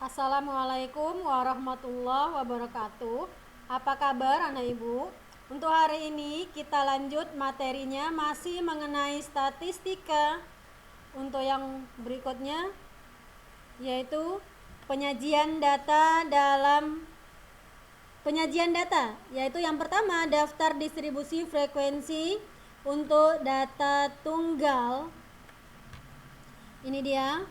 Assalamualaikum warahmatullahi wabarakatuh. Apa kabar anak ibu? Untuk hari ini kita lanjut materinya masih mengenai statistika. Untuk yang berikutnya yaitu penyajian data yaitu yang pertama daftar distribusi frekuensi untuk data tunggal. Ini dia.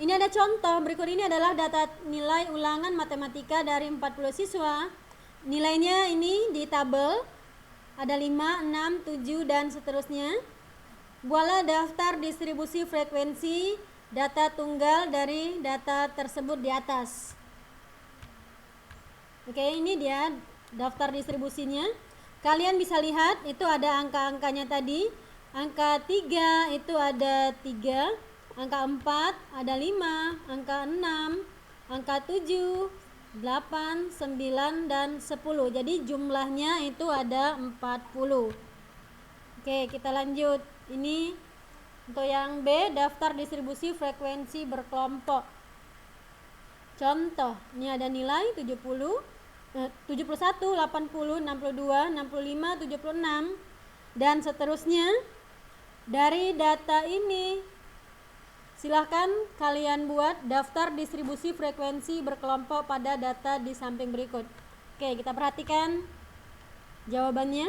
Ini ada contoh, berikut ini adalah data nilai ulangan matematika dari 40 siswa. Nilainya ini di tabel, ada 5, 6, 7, dan seterusnya. Buatlah daftar distribusi frekuensi data tunggal dari data tersebut di atas. Oke, ini dia daftar distribusinya. Kalian bisa lihat, itu ada angka-angkanya tadi. Angka 3 itu ada 3, angka 4 ada 5, angka 6, angka 7, 8, 9, dan 10. Jadi jumlahnya itu ada 40. Oke, kita lanjut. Ini untuk yang B, daftar distribusi frekuensi berkelompok. Contoh, ini ada nilai 71, 80, 62, 65, 76, dan seterusnya. Dari data ini silahkan kalian buat daftar distribusi frekuensi berkelompok pada data di samping berikut. Oke, kita perhatikan jawabannya.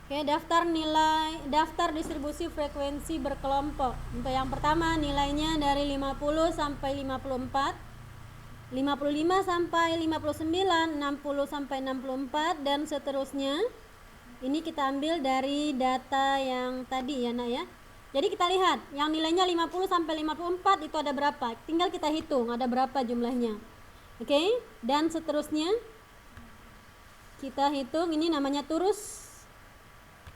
Oke, daftar distribusi frekuensi berkelompok. Untuk yang pertama nilainya dari 50 sampai 54, 55 sampai 59, 60 sampai 64, dan seterusnya. Ini kita ambil dari data yang tadi ya nak ya. Jadi kita lihat yang nilainya 50 sampai 54 itu ada berapa. Tinggal kita hitung ada berapa jumlahnya. Oke, dan seterusnya kita hitung, ini namanya turus.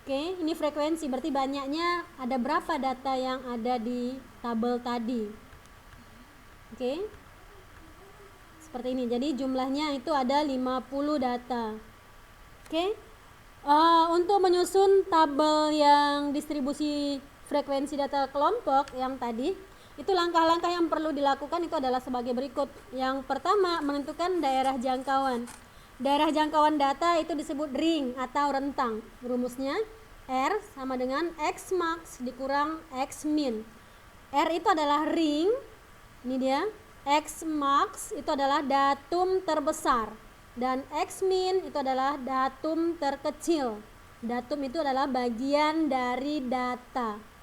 Oke, ini frekuensi, berarti banyaknya ada berapa data yang ada di tabel tadi. Oke, seperti ini. Jadi jumlahnya itu ada 50 data. Oke, untuk menyusun tabel yang distribusi frekuensi data kelompok yang tadi, itu langkah-langkah yang perlu dilakukan itu adalah sebagai berikut. Yang pertama, menentukan daerah jangkauan. Daerah jangkauan data itu disebut ring atau rentang. Rumusnya R sama dengan X max dikurang X min. R itu adalah ring, ini dia. X max itu adalah datum terbesar, dan X min itu adalah datum terkecil. Datum itu adalah bagian dari data.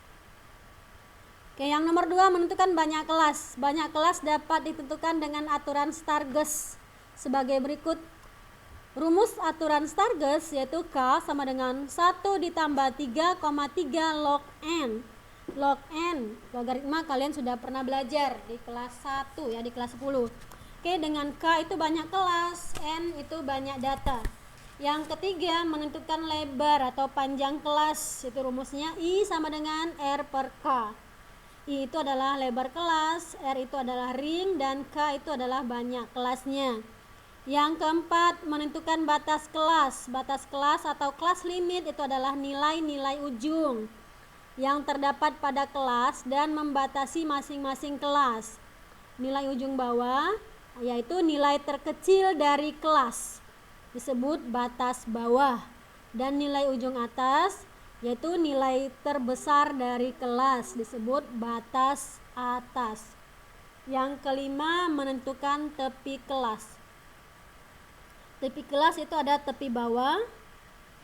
Oke, yang nomor 2, menentukan banyak kelas. Banyak kelas dapat ditentukan dengan aturan Stargauss sebagai berikut. Rumus aturan Stargauss yaitu K sama dengan 1 ditambah 3,3 log N. Log N, logaritma kalian sudah pernah belajar di kelas 1 ya, di kelas 10. Oke, dengan K itu banyak kelas, N itu banyak data. Yang ketiga, menentukan lebar atau panjang kelas. Itu rumusnya I sama dengan R per K. I itu adalah lebar kelas, R itu adalah ring, dan K itu adalah banyak kelasnya. Yang keempat, menentukan batas kelas. Batas kelas atau kelas limit itu adalah nilai-nilai ujung yang terdapat pada kelas dan membatasi masing-masing kelas. Nilai ujung bawah yaitu nilai terkecil dari kelas disebut batas bawah, dan nilai ujung atas yaitu nilai terbesar dari kelas disebut batas atas. Yang kelima, menentukan tepi kelas. Tepi kelas itu ada tepi bawah.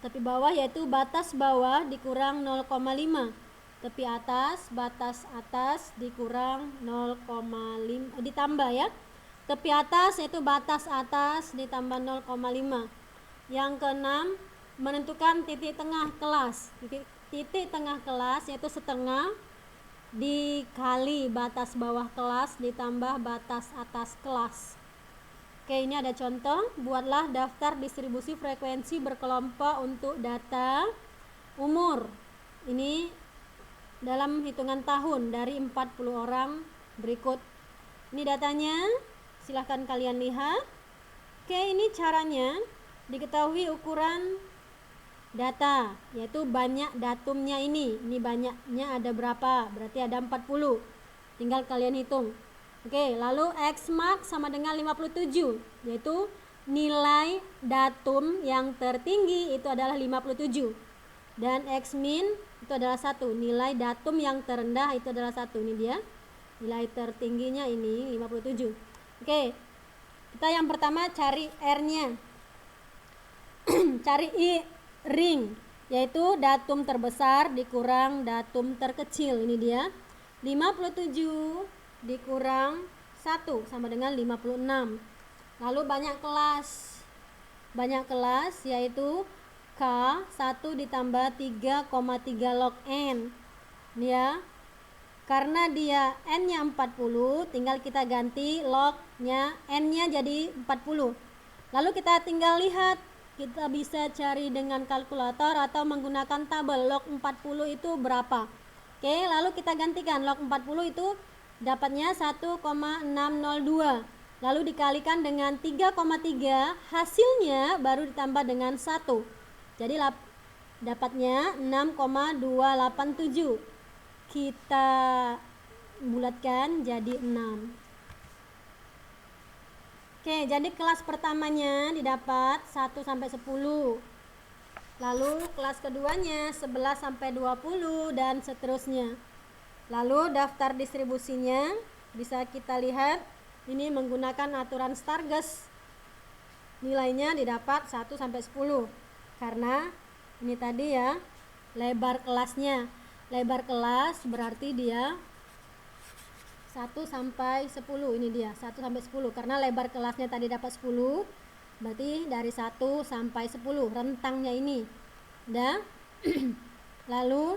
Tepi bawah yaitu batas bawah dikurang 0,5. Tepi atas, batas atas dikurang 0,5 ditambah ya. Tepi atas yaitu batas atas ditambah 0,5. Yang keenam, menentukan titik tengah kelas. Titik tengah kelas yaitu setengah dikali batas bawah kelas ditambah batas atas kelas. Oke, ini ada contoh. Buatlah daftar distribusi frekuensi berkelompok untuk data umur. Ini dalam hitungan tahun dari 40 orang berikut. Ini datanya, silahkan kalian lihat. Oke, ini caranya. Diketahui ukuran data, yaitu banyak datumnya ini banyaknya ada berapa, berarti ada 40. tinggal kalian hitung. Oke, lalu X max sama dengan 57, yaitu nilai datum yang tertinggi itu adalah 57. Dan X min itu adalah 1, nilai datum yang terendah itu adalah 1. Ini dia, nilai tertingginya ini 57. Oke, kita yang pertama cari R-nya. Cari I ring, yaitu datum terbesar dikurang datum terkecil. Ini dia, 57 dikurang 1 sama dengan 56. Lalu banyak kelas yaitu K 1 ditambah 3,3 log N. Ini ya, karena dia N nya 40, tinggal kita ganti log nya, N nya jadi 40. Lalu kita tinggal lihat, kita bisa cari dengan kalkulator atau menggunakan tabel log 40 itu berapa. Oke, lalu kita gantikan log 40 itu dapatnya 1,602. Lalu dikalikan dengan 3,3, hasilnya baru ditambah dengan 1. Jadi dapatnya 6,287. Kita bulatkan jadi 6. Oke, jadi kelas pertamanya didapat 1 sampai 10. Lalu kelas keduanya 11 sampai 20 dan seterusnya. Lalu daftar distribusinya bisa kita lihat ini menggunakan aturan Stargess. Nilainya didapat 1 sampai 10. Karena ini tadi ya, lebar kelasnya. Lebar kelas berarti dia 1 sampai 10, ini dia 1 sampai 10, karena lebar kelasnya tadi dapat 10, berarti dari 1 sampai 10 rentangnya ini. Udah. Lalu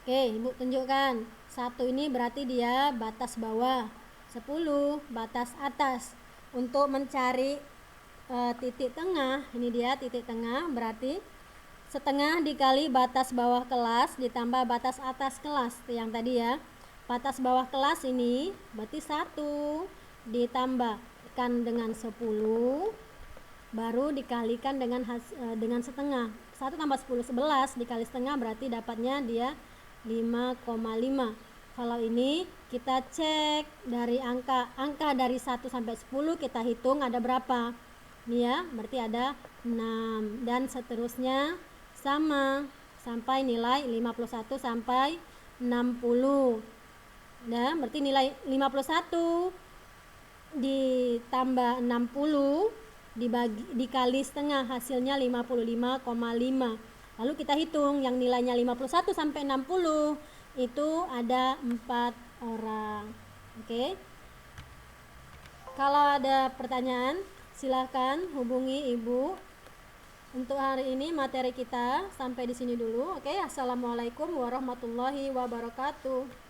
oke, Ibu tunjukkan 1 ini berarti dia batas bawah, 10 batas atas. Untuk mencari titik tengah, ini dia titik tengah, berarti setengah dikali batas bawah kelas ditambah batas atas kelas yang tadi ya. Batas bawah kelas ini berarti 1 ditambahkan dengan 10 baru dikalikan dengan setengah. 1 tambah 10 11 dikali setengah berarti dapatnya dia 5,5. Kalau ini kita cek dari angka dari 1 sampai 10 kita hitung ada berapa. Ini ya, berarti ada 6 dan seterusnya sama sampai nilai 51 sampai 60. Nah, berarti nilai 51 ditambah 60 dikali setengah hasilnya 55,5. Lalu kita hitung yang nilainya 51 sampai 60 itu ada 4 orang. Oke. Kalau ada pertanyaan silahkan hubungi Ibu. Untuk hari ini materi kita sampai di sini dulu. Oke, assalamualaikum warahmatullahi wabarakatuh.